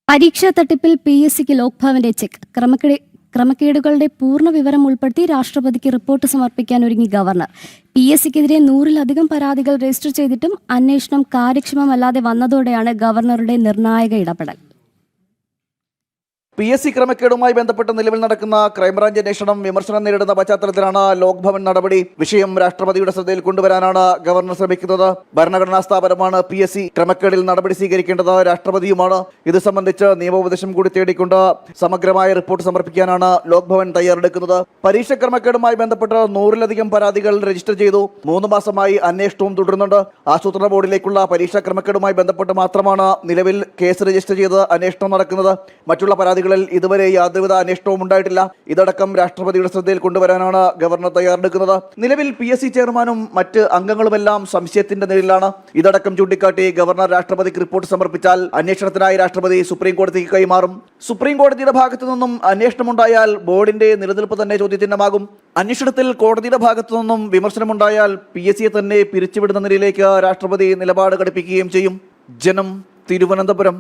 പരീക്ഷാ തട്ടിപ്പിൽ PSCക്ക് ലോക്ഭവന്റെ ചെക്ക് ക്രമക്കേടുകളുടെ പൂർണ്ണ വിവരം ഉൾപ്പെടുത്തി രാഷ്ട്രപതിക്ക് റിപ്പോർട്ട് സമർപ്പിക്കാൻ ഒരുങ്ങി ഗവർണർ. PSCക്കെതിരെ 100-ലധികം പരാതികൾ രജിസ്റ്റർ ചെയ്തിട്ടും അന്വേഷണം കാര്യക്ഷമമല്ലാതെ വന്നതോടെയാണ് ഗവർണറുടെ നിർണായക ഇടപെടൽ. PSC ക്രമക്കേടുമായി ബന്ധപ്പെട്ട് നിലവിൽ നടക്കുന്ന ക്രൈംബ്രാഞ്ച് അന്വേഷണം വിമർശനം നേരിടുന്ന പശ്ചാത്തലത്തിലാണ് ലോക്ഭവൻ നടപടി. വിഷയം രാഷ്ട്രപതിയുടെ ശ്രദ്ധയിൽ കൊണ്ടുവരാനാണ് ഗവർണർ ശ്രമിക്കുന്നത്. ഭരണഘടനാ സ്ഥാപനമാണ് PSC ക്രമക്കേടിൽ നടപടി സ്വീകരിക്കേണ്ടത് രാഷ്ട്രപതിയുമാണ്. ഇത് സംബന്ധിച്ച് നിയമോപദേശം കൂടി തേടിക്കൊണ്ട് സമഗ്രമായ റിപ്പോർട്ട് സമർപ്പിക്കാനാണ് ലോക്ഭവൻ തയ്യാറെടുക്കുന്നത്. പരീക്ഷ ക്രമക്കേടുമായി ബന്ധപ്പെട്ട് 100-ലധികം പരാതികൾ രജിസ്റ്റർ ചെയ്തു. 3 മാസമായി അന്വേഷണവും തുടരുന്നുണ്ട്. ആസൂത്രണ ബോർഡിലേക്കുള്ള പരീക്ഷാ ക്രമക്കേടുമായി ബന്ധപ്പെട്ട് മാത്രമാണ് നിലവിൽ കേസ് രജിസ്റ്റർ ചെയ്ത് അന്വേഷണം നടക്കുന്നത്. മറ്റുള്ള പരാതികൾ ഇതുവരെ യാതൊരുവിധ അന്വേഷണവും ഉണ്ടായിട്ടില്ല. ഇതടക്കം രാഷ്ട്രപതിയുടെ ശ്രദ്ധയിൽ കൊണ്ടുവരാനാണ് ഗവർണർ തയ്യാറെടുക്കുന്നത്. നിലവിൽ PSC ചെയർമാനും മറ്റ് അംഗങ്ങളുമെല്ലാം സംശയത്തിന്റെ നിഴലിലാണ്. ഇതടക്കം ചൂണ്ടിക്കാട്ടി ഗവർണർ രാഷ്ട്രപതിക്ക് റിപ്പോർട്ട് സമർപ്പിച്ചാൽ അന്വേഷണത്തിനായി രാഷ്ട്രപതി സുപ്രീം കോടതിക്ക് കൈമാറും. സുപ്രീം കോടതിയുടെ ഭാഗത്തു നിന്നും അന്വേഷണമുണ്ടായാൽ ബോർഡിന്റെ നിലനിൽപ്പ് തന്നെ ചോദ്യചിഹ്നമാകും. അന്വേഷണത്തിൽ കോടതിയുടെ ഭാഗത്തു നിന്നും വിമർശനമുണ്ടായാൽ PSCയെ തന്നെ പിരിച്ചുവിടുന്ന നിലയിലേക്ക് രാഷ്ട്രപതി നിലപാട് ഘടിപ്പിക്കുകയും ചെയ്യും. ജനം, തിരുവനന്തപുരം.